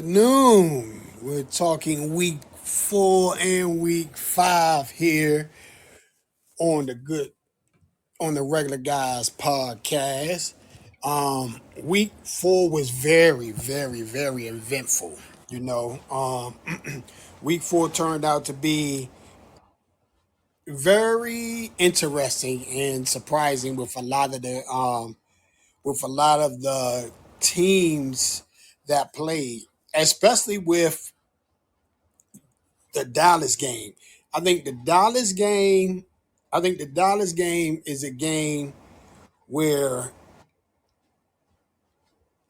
Noon. We're talking week 4 and week 5 here on the regular guys podcast. Week 4 was very, very, very eventful. Week 4 turned out to be very interesting and surprising with a lot of the teams that played, especially with the Dallas game. I think the Dallas game, I think the Dallas game is a game where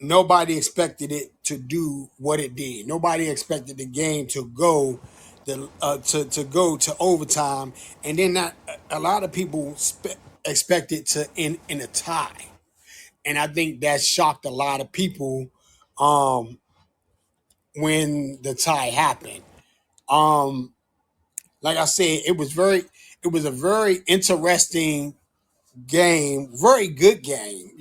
nobody expected it to do what it did. Nobody expected the game to go to go to overtime, and then not a lot of people expect it to end in a tie. And I think that shocked a lot of people um, when the tie happened. Um, like I said, it was a very interesting game, very good game.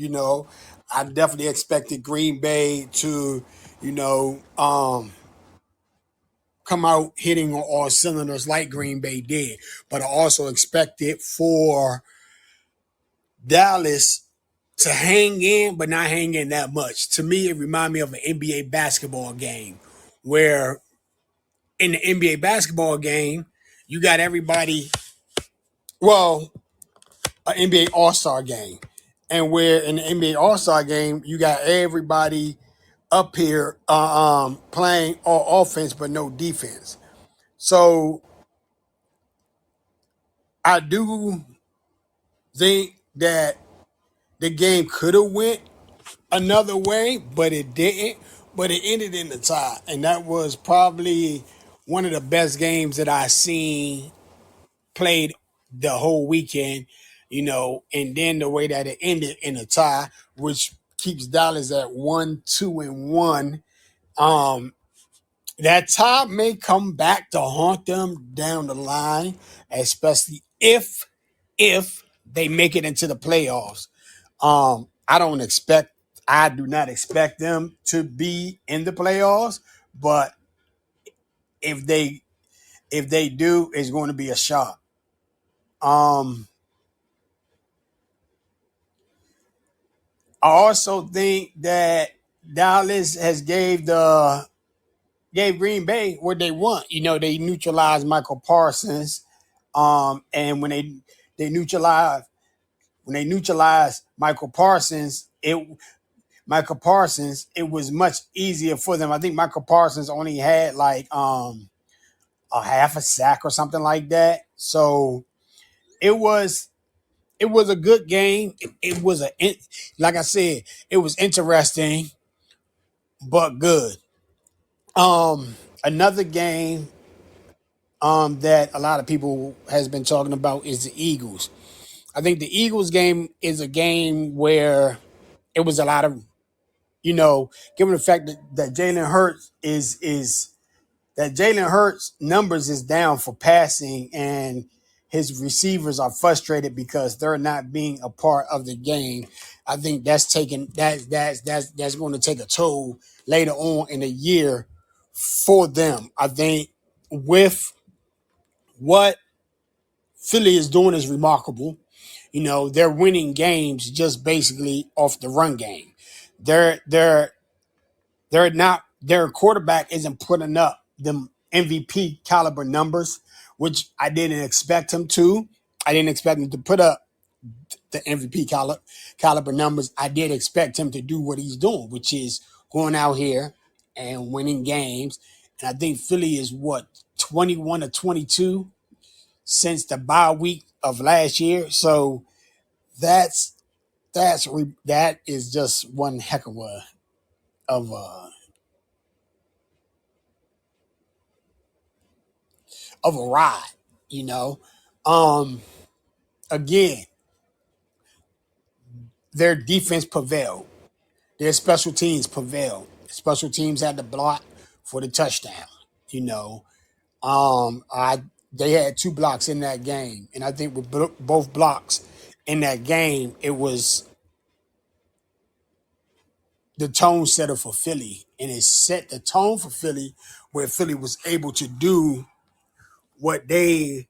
I definitely expected Green Bay to, you know, um, come out hitting on all cylinders like Green Bay did, but I also expected for Dallas to hang in, but not hang in that much. To me, it reminded me of an NBA basketball game where in the NBA basketball game, you got everybody. Well, an NBA All Star game, and where in the NBA All Star game you got everybody up here playing all offense but no defense. So I do think that the game could have went another way, but it didn't. But it ended in the tie, and that was probably one of the best games that I seen played the whole weekend, and then the way that it ended in a tie, which keeps Dallas at 1-2-1. Um, that tie may come back to haunt them down the line, especially if they make it into the playoffs. I don't expect I do not expect them to be in the playoffs, but if they if they do, it's going to be a shock. Um, I also think that Dallas has gave Green Bay what they want. They neutralized Michael Parsons, and they neutralized when they neutralized Michael Parsons, it was much easier for them. I think Michael Parsons only had like a half a sack or something like that. So it was it was a good game. It was like I said, it was interesting but good. Another game that a lot of people has been talking about is the Eagles. I think the Eagles game is a game where it was a lot of given the fact that Jalen Hurts numbers is down for passing and his receivers are frustrated because they're not being a part of the game. I think that's going to take a toll later on in the year for them. I think with what Philly is doing is remarkable. They're winning games just basically off the run game. They're they're they're not their quarterback isn't putting up them MVP caliber numbers, which I didn't expect him to. I didn't expect him to put up the MVP caliber numbers. I did expect him to do what he's doing, which is going out here and winning games. And I think Philly is what 21 or 22 since the bye week of last year. So that's that is just one heck of a of a ride, you know. Um, Again, their defense prevailed. Their special teams prevailed. Special teams had to block for the touchdown. You know, I they had two blocks in that game, and I think with both blocks in that game, it was the tone setter for Philly, and it set the tone for Philly, where Philly was able to do what they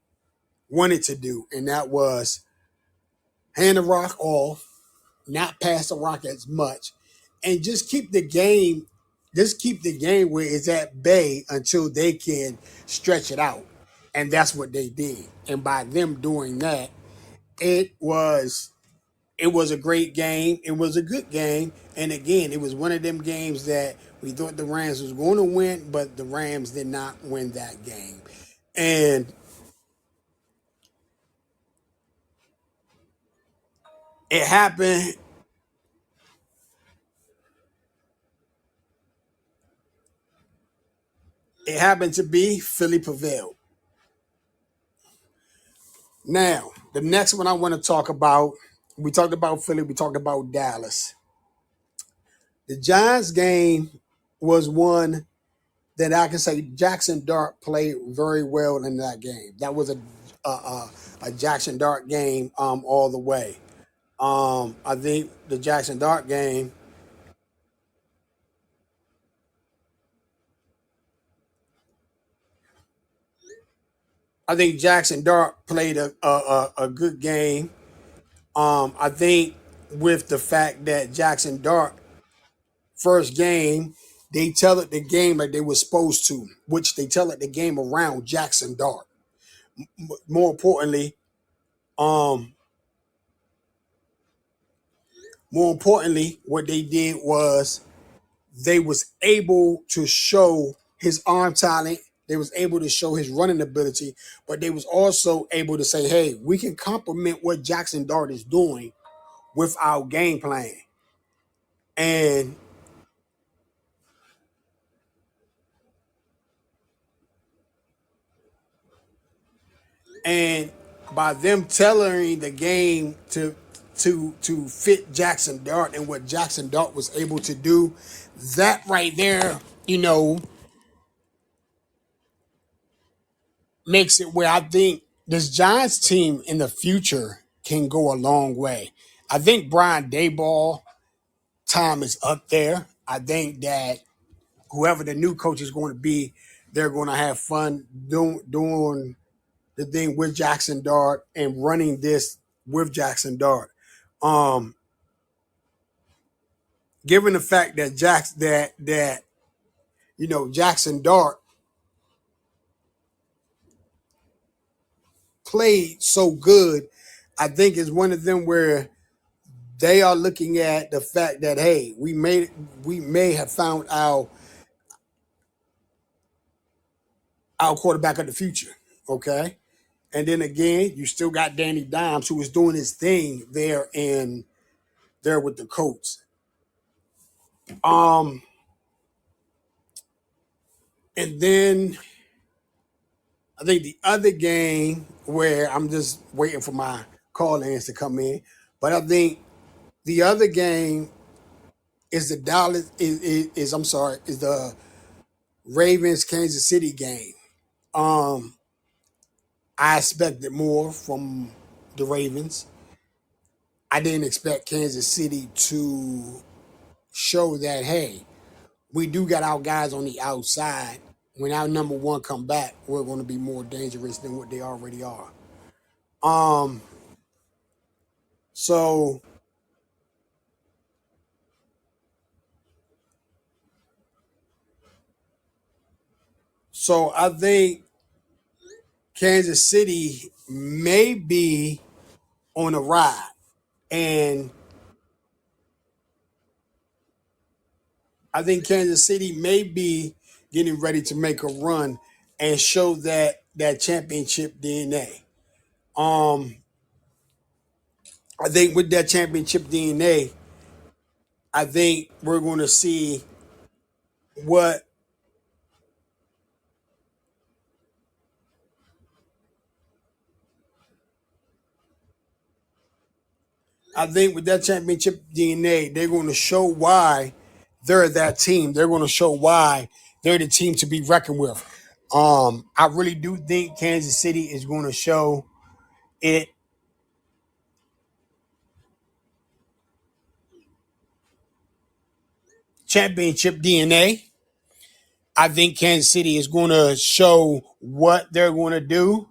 wanted to do, and that was hand the rock off, not pass the rock as much, and just keep the game where it's at bay until they can stretch it out. And that's what they did. And by them doing that, it was it was a great game. It was a good game. And again, it was one of them games that we thought the Rams was going to win, but the Rams did not win that game. And it happened it happened to be Philly prevailed. Now, the next one I want to talk about, we talked about Philly, we talked about Dallas. The Giants game was one that I can say Jackson Dart played very well in that game. That was a Jackson Dart game all the way. I think the Jackson Dart game. I think Jackson Dart played a good game. I think with the fact that Jackson Dart first game, they tell it the game like they were supposed to, which they tell it the game around Jackson Dart. More importantly, um, what they did was they was able to show his arm talent. They was able to show his running ability, but they was also able to say, "Hey, we can complement what Jackson Dart is doing with our game plan." And and by them tailoring the game to fit Jackson Dart and what Jackson Dart was able to do, that right there, makes it where I think this Giants team in the future can go a long way. I think Brian Dayball time is up there. I think that whoever the new coach is going to be, they're going to have fun doing the thing with Jackson Dart and running this with Jackson Dart. Um, Given the fact that Jackson Dart played so good, I think it's one of them where they are looking at the fact that, hey, we may have found our quarterback of the future. Okay. And then again, you still got Danny Dimes, who was doing his thing there with the Colts. Um, and then I think the other game where I'm just waiting for my call-ins to come in, but I think the other game is the Dallas is I'm sorry, is the Ravens Kansas City game. Um, I expected more from the Ravens. I didn't expect Kansas City to show that, hey, we do got our guys on the outside. When our number one come back, we're going to be more dangerous than what they already are. Um, so so I think Kansas City may be on a ride, and I think Kansas City may be getting ready to make a run and show that championship DNA. Um, I think with that championship DNA, I think we're going to see what I think with that championship DNA, they're going to show why they're that team. They're going to show why they're the team to be reckoned with. I really do think Kansas City is going to show it. championship DNA. I think Kansas City is going to show what they're going to do.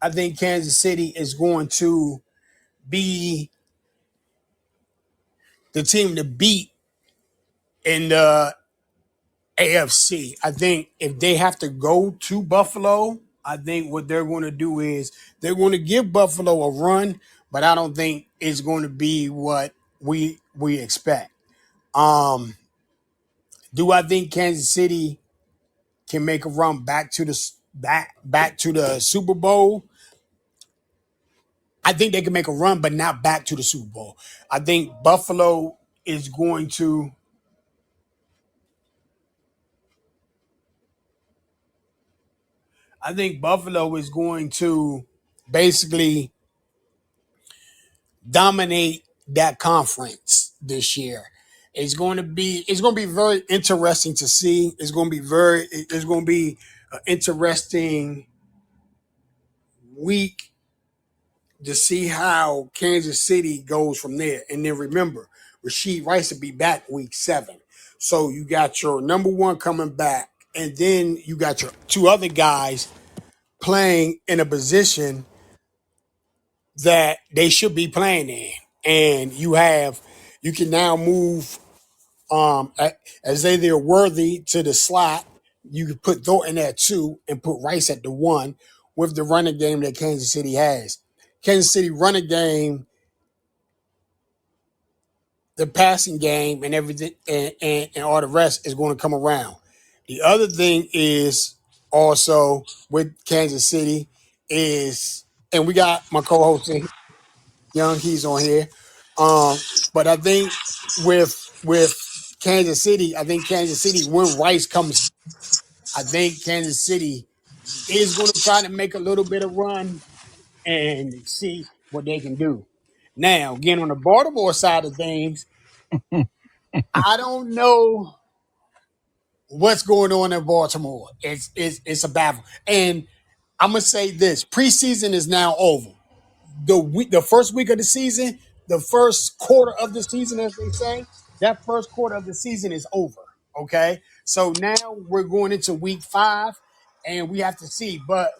I think Kansas City is going to be the team to beat in the AFC. I think if they have to go to Buffalo, I think what they're going to do is they're going to give Buffalo a run, but I don't think it's going to be what we expect. Um, do I think Kansas City can make a run back to the Super Bowl? I think they can make a run, but not back to the Super Bowl. I think Buffalo is going to. I think Buffalo is going to basically dominate that conference this year. It's going to be very interesting to see. It's going to be an interesting week to see how Kansas City goes from there. And then remember, Rashid Rice will be back week 7. So you got your number one coming back, and then you got your two other guys playing in a position that they should be playing in. And you can now move as they're worthy to the slot. You can put Thornton at 2 and put Rice at the 1 with the running game that Kansas City has. Kansas City running game, the passing game, and everything, and all the rest is going to come around. The other thing is also with Kansas City is, and we got my co-host Young, he's on here. But I think with Kansas City, I think Kansas City when Rice comes, I think Kansas City is going to try to make a little bit of run and see what they can do. Now, again, on the Baltimore side of things, I don't know what's going on in Baltimore. It's a battle, and I'm gonna say this: preseason is now over. The first week of the season, the first quarter of the season, as they say, that first quarter of the season is over. Okay, so now we're going into week 5, and we have to see. But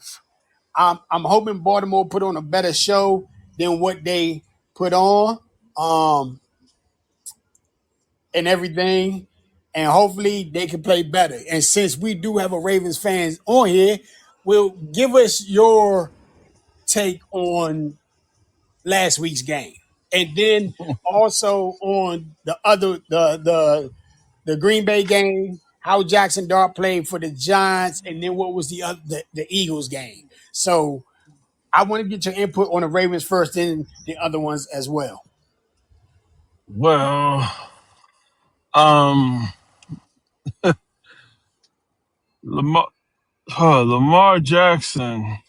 I'm hoping Baltimore put on a better show than what they put on, um, and everything. And hopefully they can play better. And since we do have a Ravens fans on here, will give us your take on last week's game, and then also on the Green Bay game, how Jackson Dart played for the Giants, and then what was the Eagles game. So I want to get your input on the Ravens first, then the other ones as well. Well, um, Lamar, Lamar Jackson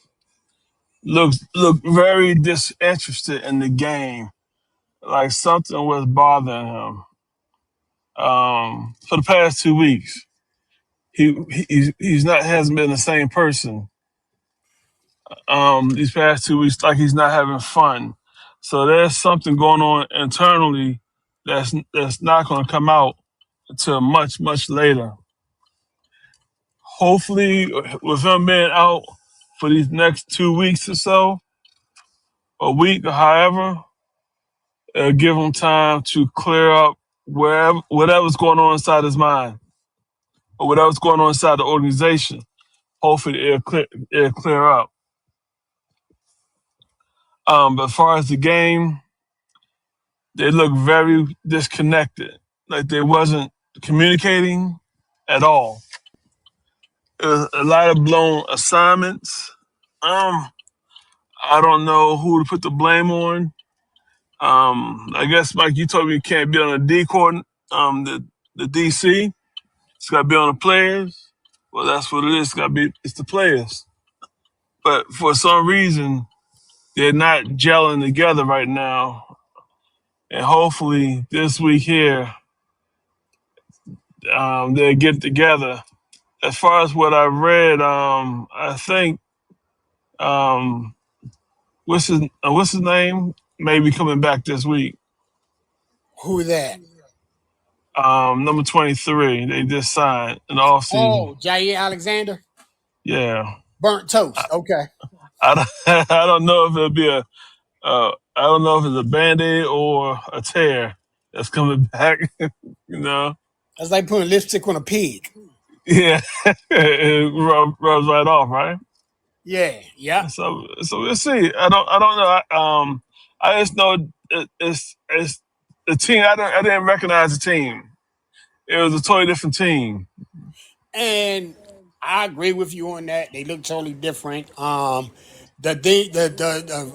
looked very disinterested in the game, like something was bothering him. For the past 2 weeks, he's not hasn't been the same person. These past 2 weeks, like he's not having fun. So there's something going on internally that's not going to come out until much later. Hopefully, with him being out for these next 2 weeks or so, a week or however, give him time to clear up whatever's going on inside his mind or whatever's going on inside the organization. Hopefully, it'll clear up. But as far as the game, they look very disconnected, like they wasn't communicating at all. A lot of blown assignments. Um, I don't know who to put the blame on. I guess Mike, you told me you can't be on a D court, the DC. It's got to be on the players. Well, that's what it is. It's got to be. It's the players. But for some reason, they're not gelling together right now. And hopefully, this week here, they'll get together. As far as what I read, I think Um, what's his name? Maybe coming back this week. Who that? Number 23. They just signed in the offseason. Oh, Jair Alexander, Yeah. burnt toast. Okay, I don't, I don't know if it'll be I don't know if it's a band-aid or a tear that's coming back. you know. that's like putting lipstick on a pig. Yeah. it rubs right off, right? Yeah, yeah. So we'll see. I don't know. I just know it's the team. I didn't recognize the team. It was a totally different team. And I agree with you on that. They look totally different. The thing,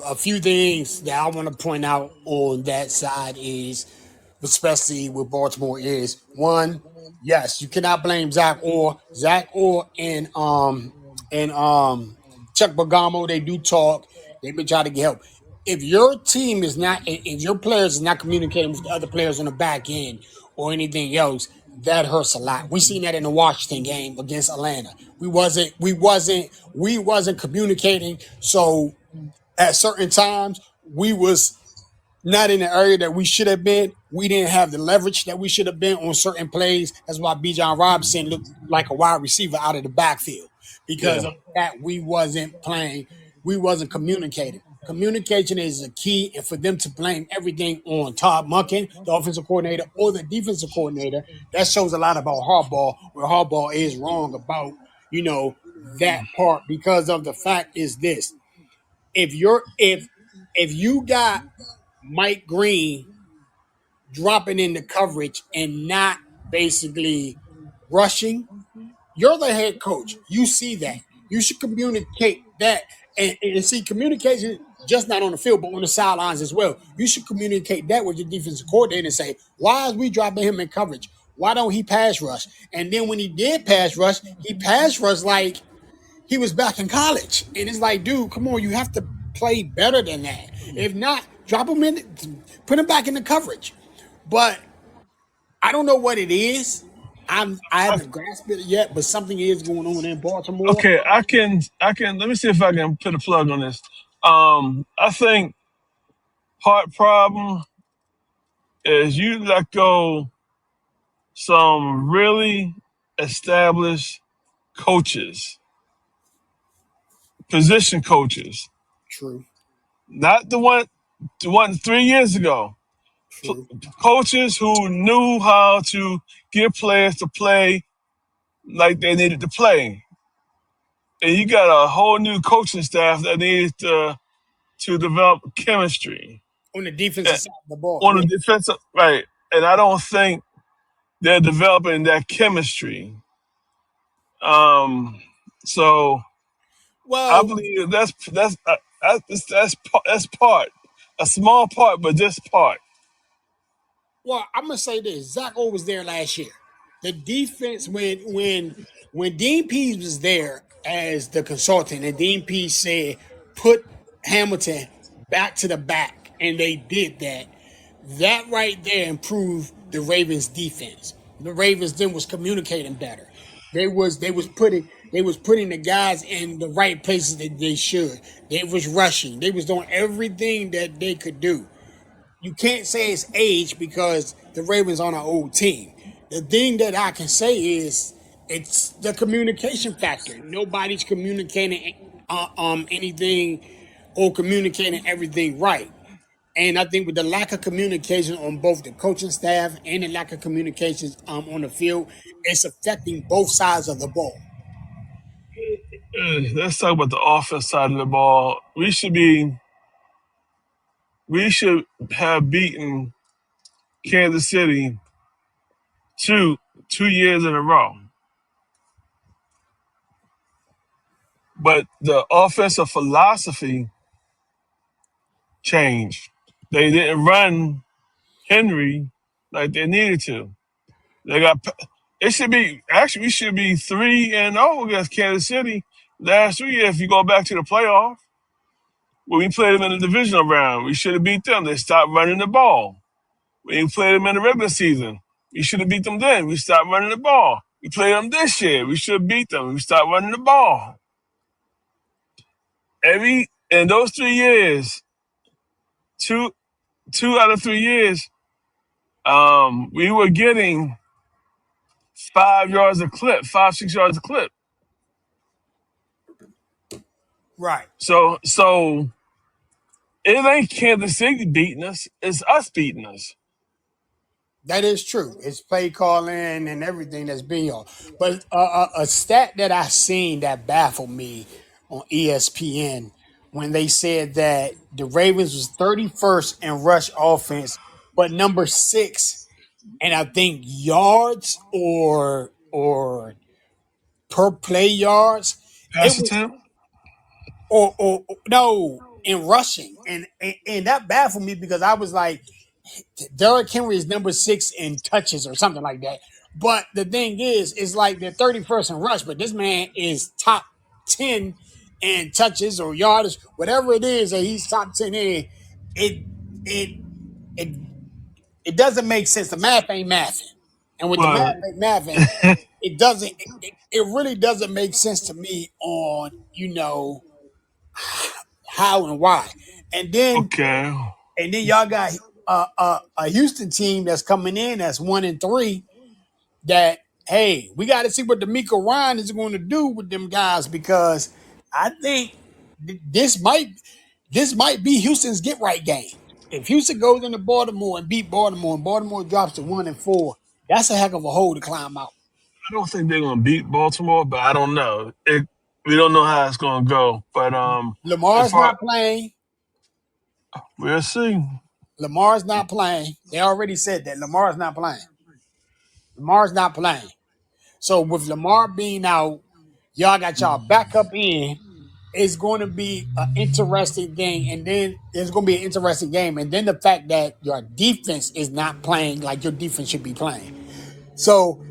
a few things that I want to point out on that side is, especially with Baltimore, is one, yes, you cannot blame Zach Orr. Zach Orr and Chuck Bergamo, they do talk. They've been trying to get help. If your team is not, if your players is not communicating with the other players on the back end or anything else, that hurts a lot. We seen that in the Washington game against Atlanta. We wasn't communicating. So at certain times, we was not in the area that we should have been. We didn't have the leverage that we should have been on certain plays. That's why Bijan Robinson looked like a wide receiver out of the backfield, because Yeah. of that we wasn't playing, we wasn't communicating. Communication is a key, and for them to blame everything on Todd Monken, the offensive coordinator, or the defensive coordinator, that shows a lot about Harbaugh, where Harbaugh is wrong about, you know, that part, because of the fact is this. If you got Mike Green dropping into coverage and not basically rushing, you're the head coach. You see that. You should communicate that. And see, communication just not on the field, but on the sidelines as well. You should communicate that with your defensive coordinator and say, why is we dropping him in coverage? Why don't he pass rush? And then when he did pass rush, he pass rush like he was back in college. And it's like, dude, come on, you have to play better than that. If not, drop him in, put him back in the coverage. But I don't know what it is. I haven't grasped it yet, but something is going on in Baltimore. Okay. I can. Let me see if I can put a plug on this. I think part problem is you let go some really established coaches, position coaches, True, not the one 3 years ago. true. Coaches who knew how to get players to play like they needed to play, and you got a whole new coaching staff that needs to develop chemistry On the defensive and side of the ball, on yeah. the defensive right. And I don't think they're developing that chemistry. Um, so I Well, believe that's part, a small part, but just part. Well, I'm gonna say this: Zach O was there last year. The defense, when Dean Pease was there as the consultant, and Dean Pease said, "Put Hamilton back to the back," and they did that. That right there improved the Ravens' defense. The Ravens then was communicating better. They was putting the guys in the right places that they should. They was rushing. They was doing everything that they could do. You can't say it's age because the Ravens on an old team. The thing that I can say is it's the communication factor. Nobody's communicating anything or communicating everything right. And I think with the lack of communication on both the coaching staff and the lack of communications on the field, it's affecting both sides of the ball. Let's talk about the offense side of the ball. We should have beaten Kansas City two years in a row. But the offensive philosophy changed. They didn't run Henry like they needed to. They got it should be actually we should be 3-0 against Kansas City last year if you go back to the playoff. When we played them in the divisional round, we should have beat them. They stopped running the ball. When we played them in the regular season, we should have beat them then. We stopped running the ball. We played them this year. We should have beat them. We stopped running the ball. every in those 3 years, two 2 out of 3 years, we were getting 5 yards a clip, 5, 6 yards a clip. Right. So it ain't Kansas City beating us; it's us beating us. That is true. It's play calling and everything that's being y'all. But a stat that I seen that baffled me on ESPN when they said that the Ravens was 31st in rush offense, but number six, and I think yards or per play yards, it Pass was attempt, or no in rushing, and that baffled me because I was like, Derrick Henry is number six in touches or something like that. But the thing is, it's like they're 31st in rush, but this man is top 10 in touches or yardage, whatever it is that he's top 10 in. It it it it doesn't make sense. The math ain't mathing. And with the math but ain't mathing, it doesn't it really doesn't make sense to me on, how and why. And then okay. And then y'all got a Houston team that's coming in that's 1-3. That hey, we got to see what D'Amico Ryan is going to do with them guys because I think this might be Houston's get right game. If Houston goes into Baltimore and beat Baltimore, and Baltimore drops to 1-4, that's a heck of a hole to climb out. I don't think they're gonna beat Baltimore, but I don't know. We don't know how it's gonna go. But as Lamar's far not playing. we'll see. Lamar's not playing. They already said that Lamar's not playing. Lamar's not playing. So with Lamar being out, y'all got y'all back up in. It's going to be an interesting thing, and then it's going to be an interesting game. And then the fact that your defense is not playing like your defense should be playing. So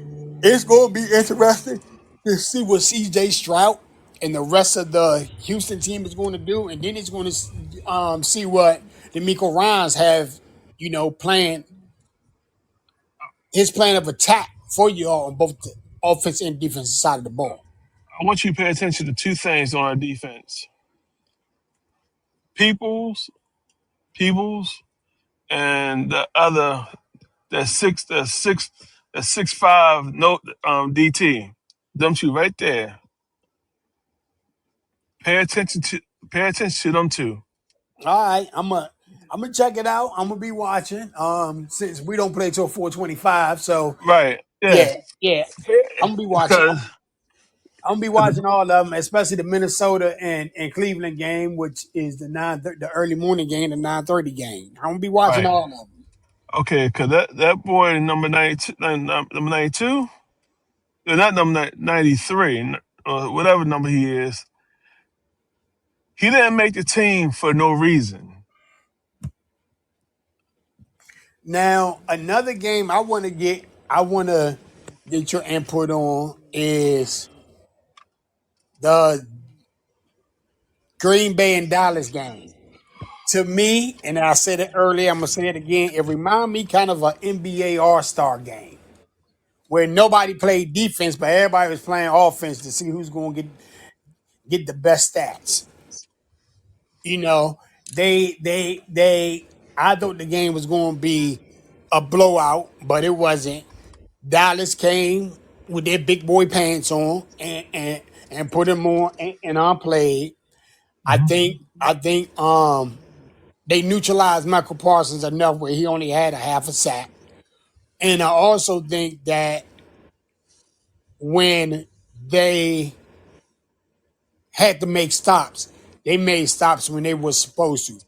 it's going to be interesting to see what CJ Stroud and the rest of the Houston team is going to do, and then it's going to see what the Miko Ryans have, playing his plan of attack for y'all on both the offense and defensive side of the ball. I want you to pay attention to two things on our defense: Peoples, Peoples, and the other that 6'5" no DT. Them two right there. Pay attention to pay attention to them two. All right, I'm gonna check it out. I'm gonna be watching. Since we don't play till 4:25, so Right. Yeah. yeah, yeah, I'm gonna be watching. Because I'm gonna be watching all of them, especially the Minnesota and Cleveland game, which is the early morning game, the 9:30 game. I'm gonna be watching right. all of them. Okay, because that boy number 92, number 92, not number 93, whatever number he is, he didn't make the team for no reason. Now, another game I want to get your input on is the Green Bay and Dallas game. To me, and I said it earlier, I'm gonna say it again. It reminded me kind of an NBA All Star game where nobody played defense, but everybody was playing offense to see who's going to get the best stats. You know, they. I thought the game was going to be a blowout, but it wasn't. Dallas came with their big boy pants on and put them on and on played. I think they neutralized Michael Parsons enough where he only had a half a sack. And I also think that when they had to make stops, they made stops when they were supposed to.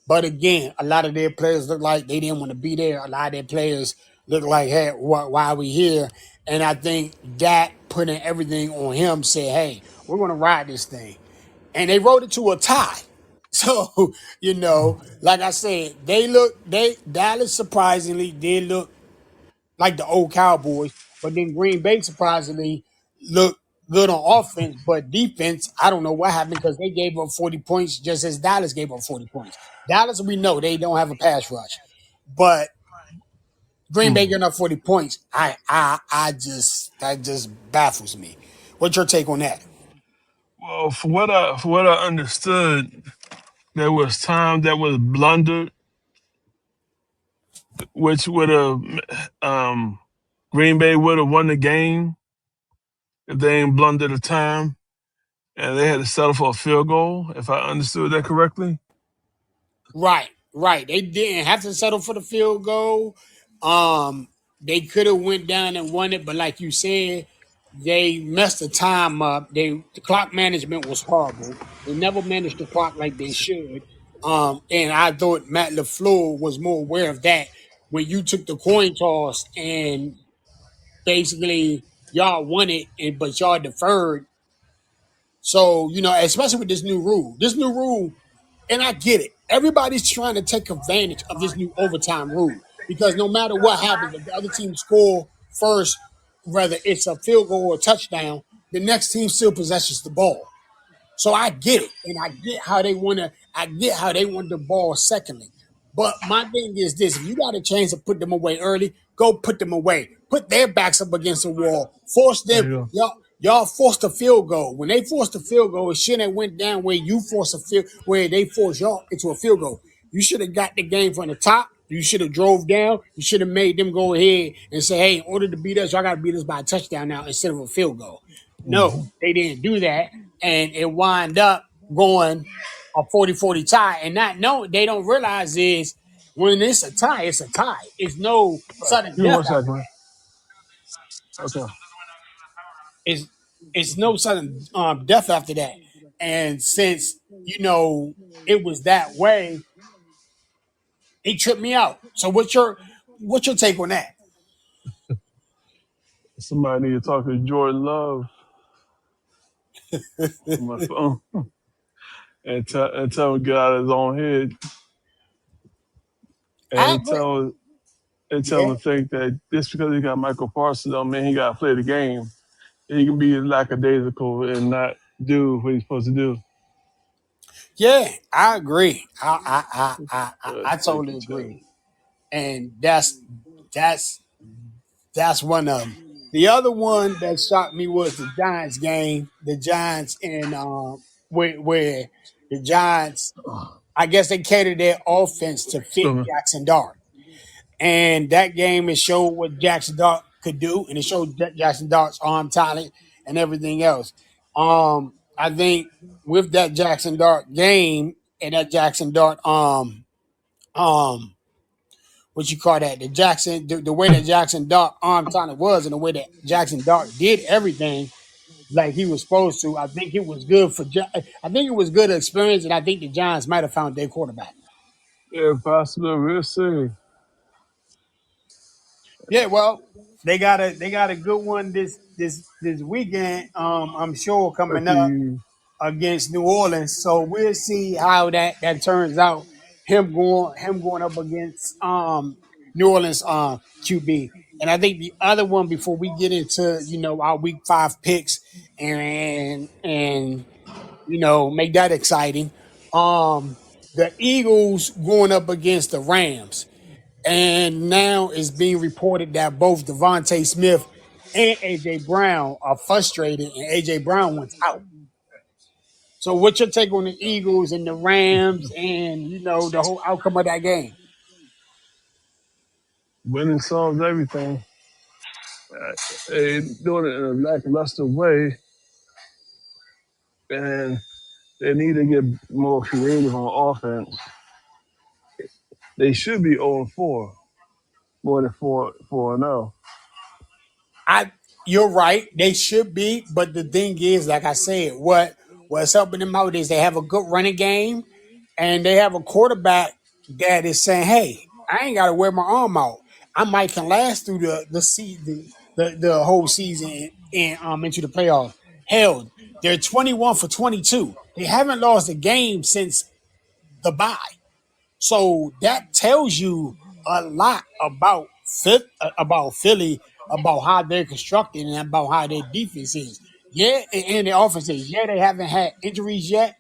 But again, a lot of their players look like they didn't want to be there. A lot of their players look like, hey, why are we here? And I think that putting everything on him said, hey, we're going to ride this thing. And they wrote it to a tie. So, like I said, Dallas surprisingly did look like the old Cowboys, but then Green Bay surprisingly looked good on offense, but defense, I don't know what happened because they gave up 40 points just as Dallas gave up 40 points. Dallas, we know they don't have a pass rush, but Green Bay Hmm. getting up 40 points, that just baffles me. What's your take on that? Well, for what I understood, there was time that was blundered, which would have Green Bay would have won the game if they ain't blundered the time, and they had to settle for a field goal. If I understood that correctly. Right, right. They didn't have to settle for the field goal. They could have went down and won it, but like you said, they messed the time up. The clock management was horrible. They never managed the clock like they should. And I thought Matt LaFleur was more aware of that when you took the coin toss and basically y'all won it, and but y'all deferred. So especially with this new rule. This new rule, and I get it. Everybody's trying to take advantage of this new overtime rule because no matter what happens, if the other team score first, whether it's a field goal or a touchdown, the next team still possesses the ball. So I get it, and I get how they want to. I get how they want the ball secondly. But my thing is this: if you got a chance to put them away early, go put them away. Put their backs up against the wall. Force There them. you go. Y'all forced a field goal. When they forced a field goal, it shouldn't have went down where you forced a field, where they forced y'all into a field goal. You should have got the game from the top. You should have drove down. You should have made them go ahead and say, "Hey, in order to beat us, y'all got to beat us by a touchdown now instead of a field goal." No, Mhm. they didn't do that, and it wound up going a 40-40 tie. And not know they don't realize is when it's a tie, it's a tie. It's no sudden Give me death one after second, man. that. Okay. It's it's no sudden death after that. And since it was that way, it tripped me out. So what's your take on that? Somebody need to talk to Jordan Love on my phone and tell him to get out of his own head I and agree. tell Yeah, him to think that just because he got Michael Parsons don't mean he got to play the game. He can be lackadaisical and not do what he's supposed to do. yeah, I agree. I Thank you, totally Chuck. agree. And that's one of them. The other one that shocked me was the Giants game. The Giants and where the Giants, I guess they catered their offense to fit So, Jackson Dart, and that game it showed what Jackson Dart could do, and it showed Jackson Dart's arm talent and everything else. I think with that Jackson Dart game and that Jackson Dart um what you call that? The way that Jackson Dart arm talent was, and the way that Jackson Dart did everything like he was supposed to. I think it was good for. I think it was good experience, and I think the Giants might have found their quarterback. yeah, possible. We'll see. Yeah, well, they got a good one this weekend. I'm sure But coming up the against New Orleans. So we'll see how that turns out. Him going up against New Orleans QB. And I think the other one before we get into our week 5 picks and make that exciting. The Eagles going up against the Rams. And now it's being reported that both Devontae Smith and AJ Brown are frustrated, and AJ Brown wants out. So, what's your take on the Eagles and the Rams, and the whole outcome of that game? winning solves everything. They doing it in a lackluster way, and they need to get more creative on offense. They should be 0-4, more than 4-0. I You're right. They should be, but the thing is, like I said, what's helping them out is they have a good running game, and they have a quarterback that is saying, "Hey, I ain't got to wear my arm out. I might can last through the season, the whole season, and into the playoffs. Hell, they're 21 for 22. They haven't lost a game since the bye. So that tells you a lot about Philly, about how they're constructed and about how their defense is. Yeah, and their offense is. Yeah, they haven't had injuries yet,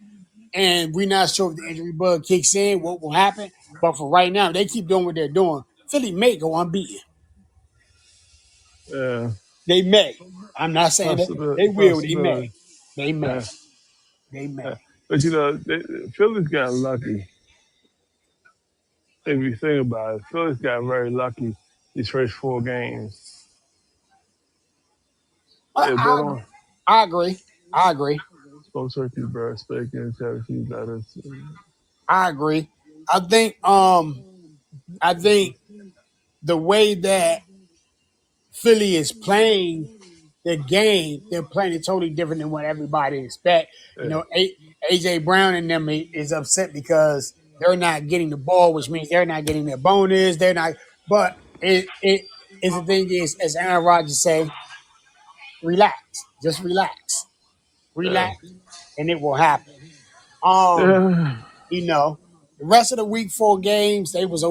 and we're not sure if the injury bug kicks in, what will happen. But for right now, they keep doing what they're doing. Philly may go unbeaten. Yeah, They may. I'm not saying that they will. They may. possibility. They Yeah. may. They may. But Phillies got lucky. If you think about it, Phillies got very lucky these first 4 games. I, If they I, don't, I agree. I agree. smoked turkey, birds, bacon, cheese, lettuce. I agree. I think I think the way that Philly is playing the game, they're playing it totally different than what everybody expect. You Yeah, know, AJ Brown and them is upset because they're not getting the ball, which means they're not getting their bonus. They're not. But it is the thing is, as Aaron Rodgers say, relax, just relax, yeah, relax, and it will happen. Um, yeah. you know, the rest of the week 4 games, they was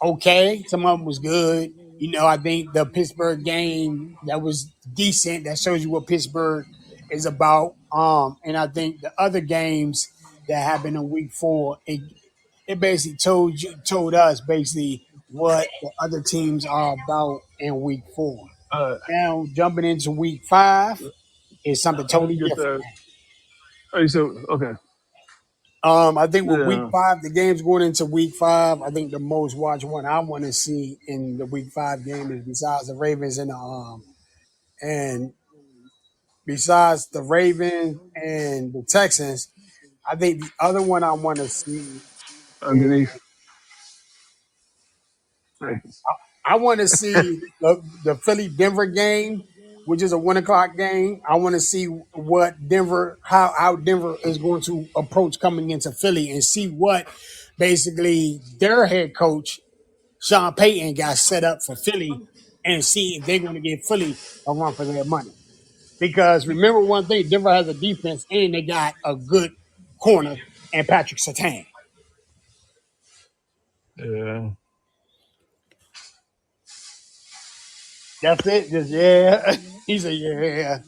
okay. Some of them was good. You know, I think the Pittsburgh game that was decent. That shows you what Pittsburgh is about. And I think the other games that happened in week 4, it basically told us basically what the other teams are about in week 4. Uh, Now jumping into week 5 is something I totally get different. that. Oh, you said okay. I think with week Yeah, 5, the games going into week 5, I think the most watched one I want to see in the week 5 game is besides the Ravens and besides the Ravens and the Texans, I think the other one I want to see is underneath. Like, I want to see the Philly Denver game, which is a 1 o'clock game. I want to see what Denver how Denver is going to approach coming into Philly and see what basically their head coach Sean Payton got set up for Philly and see if they're going to give Philly a run for their money. Because remember one thing, Denver has a defense and they got a good corner and Patrick Sertan. yeah, That's it. Just yeah. He said, yeah.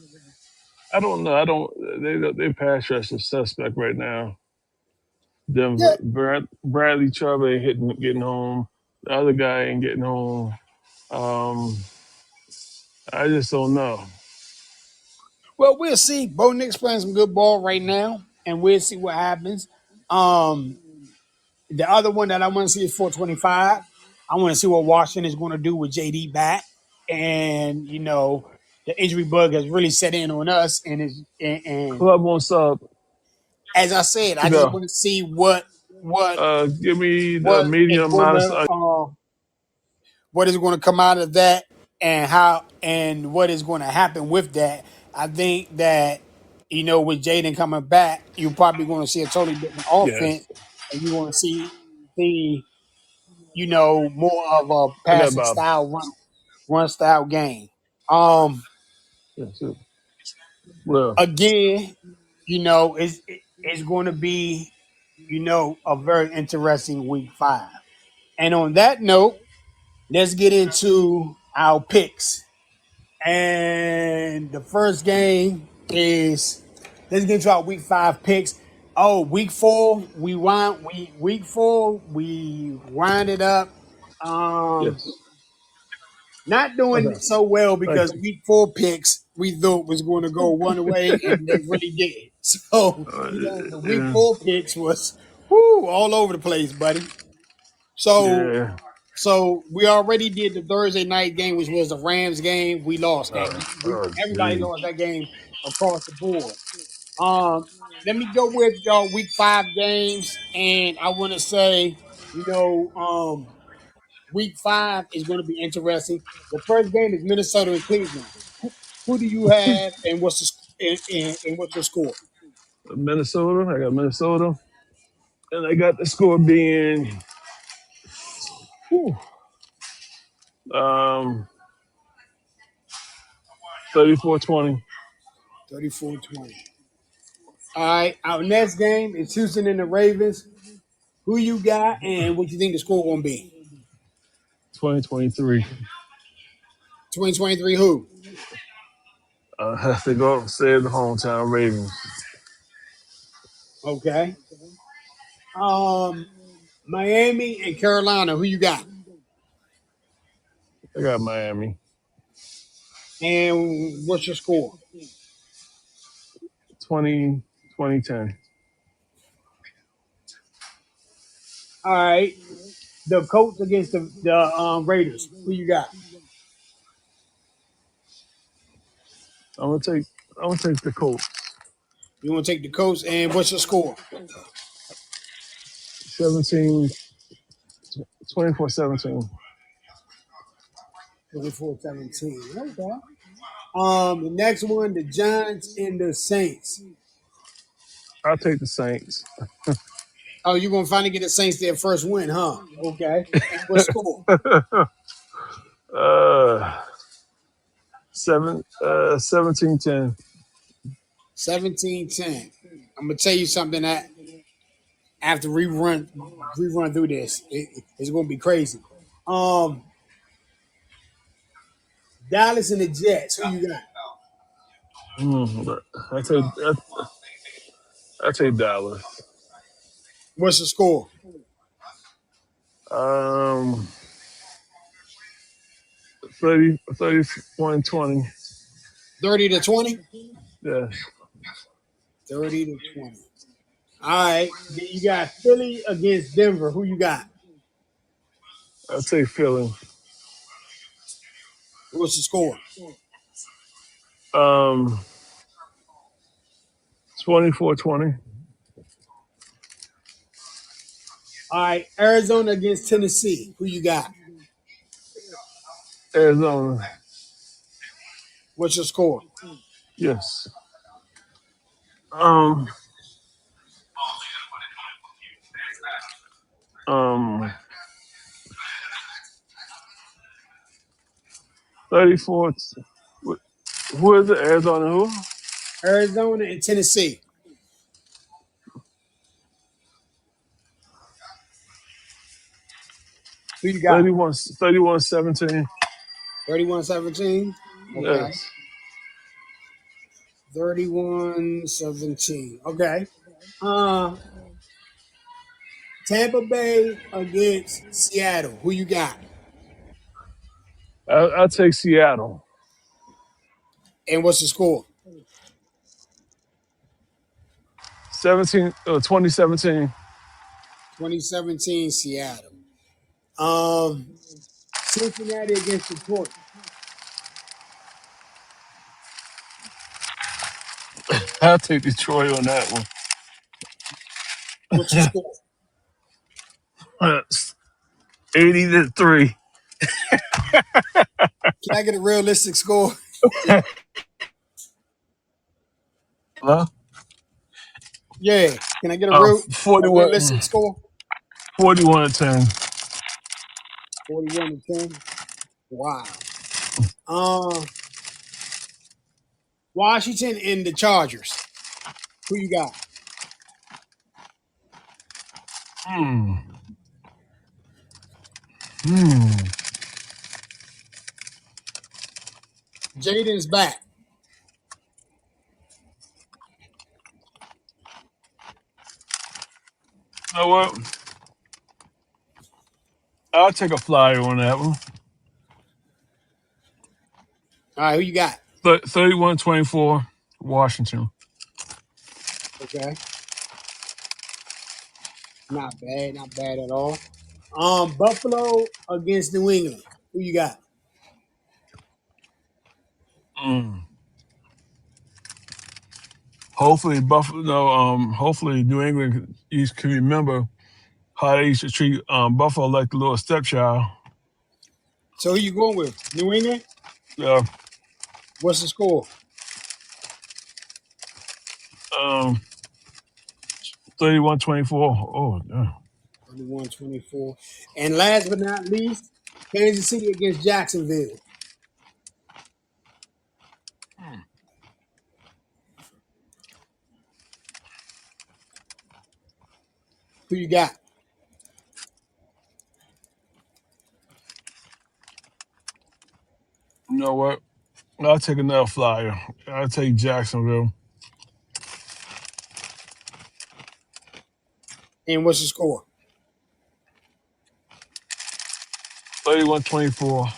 I don't know. I don't. They pass rush is suspect right now. Yeah. Denver, Bradley Chubb ain't getting home. The other guy ain't getting home. Um, I just don't know. Well, we'll see. Bo Nick's playing some good ball right now, and we'll see what happens. Um, the other one that I want to see is 425. I want to see what Washington is going to do with JD back. And, the injury bug has really set in on us. And Club on sub as I said, to I just go. want to see what Give me the what is medium going minus. to what is going to come out of that and how and what is going to happen with that. I think that with Jaden coming back, you're probably going to see a totally different Yes, offense, and you're going to see more of a I got passing Bob. style run style game. Um, Yes, well, again, it's going to be a very interesting week 5. And on that note, let's get into our picks. And the first game is let's get into our week 5 picks. Oh, week 4 we wind it up. Um, yes. not doing Okay, so well thank because you. week 4 picks we thought was going to go one way and they really did. So the week Yeah, 4 picks was all over the place, buddy. So yeah. so we already did the Thursday night game, which was the Rams game. We lost that. Everybody Gee. lost that game across the board. Um, Let me go with y'all week 5 games, and I want to say, week 5 is going to be interesting. The first game is Minnesota and Cleveland. Who do you have, and what's your score? Minnesota. I got Minnesota, and I got the score being whew, um 34-20. 34-20. All right, our next game is Houston and the Ravens. Who you got, and what you think the score going to be? 2023. 2023. Who? Have to go save the hometown Ravens. Okay. Um, Miami and Carolina. Who you got? I got Miami. And what's your score? 2010. All right. The Colts against the Raiders. Who you got? I'm gonna take I'm gonna take the Colts. You want to take the Colts, and what's your score? 17, 24-17. 24-17. Okay. The next one, the Giants and the Saints. I'll take the Saints. Oh, you're gonna finally get the Saints their first win, huh? Okay. And what score? uh 17-10. 17-10. I'm gonna tell you something that after rerun through this, it's gonna be crazy. Um, Dallas and the Jets. Who you got? I take I take Dallas. What's the score? Um 31-20. 30-20. Yeah. 30-20. All right. Then you got Philly against Denver. Who you got? I'll take Philly. What's the score? Um 24-20. All right. Arizona against Tennessee. Who you got? Arizona. What's your score? Yes. Um um 34. Who is it? Arizona who? Arizona and Tennessee. Who you got? 31-17. 31-17. Okay. Yes. 31-17. Okay. Uh Tampa Bay against Seattle. Who you got? I'll take Seattle. And what's the score? 2017. 2017 Seattle. Um Cincinnati against Detroit. I'll take Detroit on that What's your score? one. 80-3. Can I get a realistic score? Huh? Yeah. Can I get a 41, realistic score? 41-10. 41-10. Wow. Uh Washington and the Chargers. Who you got? Hmm. Hmm. Jaden's back. You know what? I'll take a flyer on that one. All right, who you got? 31-24, Washington. Okay. Not bad at all. Buffalo against New England. Who you got? Mm. Hopefully Buffalo. No, hopefully New England can remember how they used to treat Buffalo like the little stepchild. So who you going with? New England? Yeah. What's the score? Um, 31-24. Oh, yeah. 31-24. And last but not least, Kansas City against Jacksonville. Who you got? You know what? I'll take another flyer. I'll take Jacksonville. And what's the score? 31-24.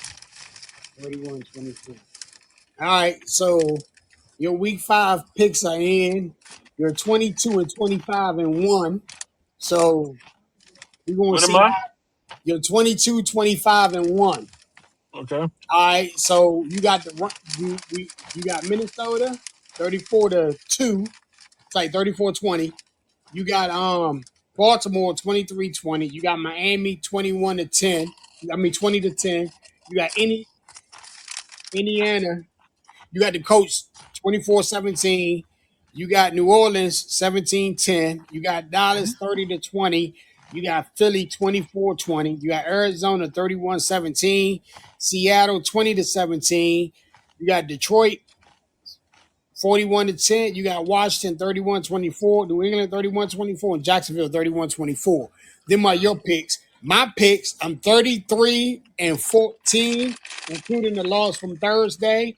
31-24. All right, so Your week 5 picks are in. You're 22 and 25 and 1. So we're going to What am see I? how you're 22, 25 and 1. Okay. All right. So you got you got Minnesota 34-2. It's like 34-20. You got Baltimore 23-20. You got Miami 21-10. I mean 20-10. You got Indiana. You got the coach 24-17. You got New Orleans 17-10. You got Dallas 30-20. You got Philly 24-20. You got Arizona 31-17. Seattle 20-17. You got Detroit 41-10. You got Washington 31-24. New England 31-24. And Jacksonville 31-24. Them are your picks. My picks, I'm 33 and 14, including the loss from Thursday.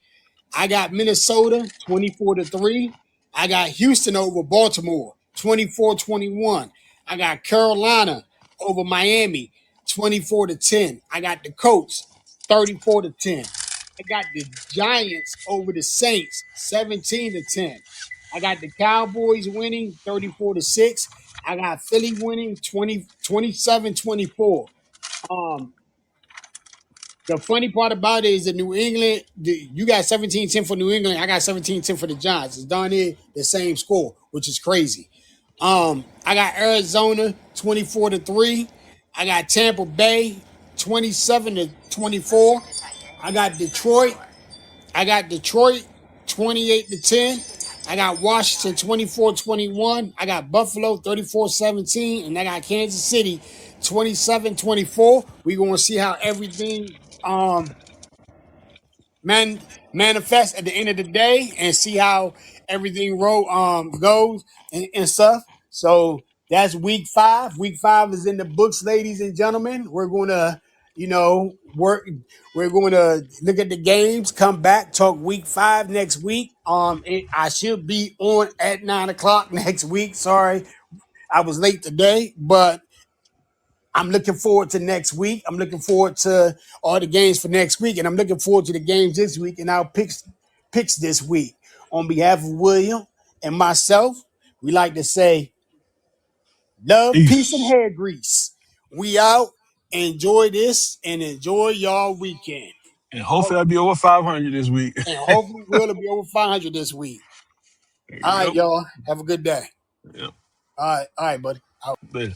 I got Minnesota 24-3. I got Houston over Baltimore 24-21. I got Carolina over Miami 24-10. I got the Colts 34-10. I got the Giants over the Saints 17-10. I got the Cowboys winning 34-6. I got Philly winning 27-24. Um, the funny part about it is that New England, you got 17-10 for New England. I got 17-10 for the Giants. It's darn near the same score, which is crazy. I got Arizona 24-3. I got Tampa Bay 27-24. I got Detroit 28-10. I got Washington 24-21. I got Buffalo 34-17. And I got Kansas City 27-24. We're gonna see how everything manifests at the end of the day and see how everything goes and stuff. So that's week 5. Week 5 is in the books, ladies and gentlemen. We're gonna, work. We're going to look at the games, come back, talk week 5 next week. I should be on at 9 o'clock next week. Sorry, I was late today, but I'm looking forward to next week. I'm looking forward to all the games for next week, and I'm looking forward to the games this week and our picks this week. On behalf of William and myself, we like to say love, peace, and Peace. hair grease. We out. Enjoy this and enjoy y'all weekend. And Ho- hopefully I'll be over 500 this week. And hopefully we'll be over 500 this week. All right, Yep. y'all. Have a good day. Yep. All right, buddy. Later.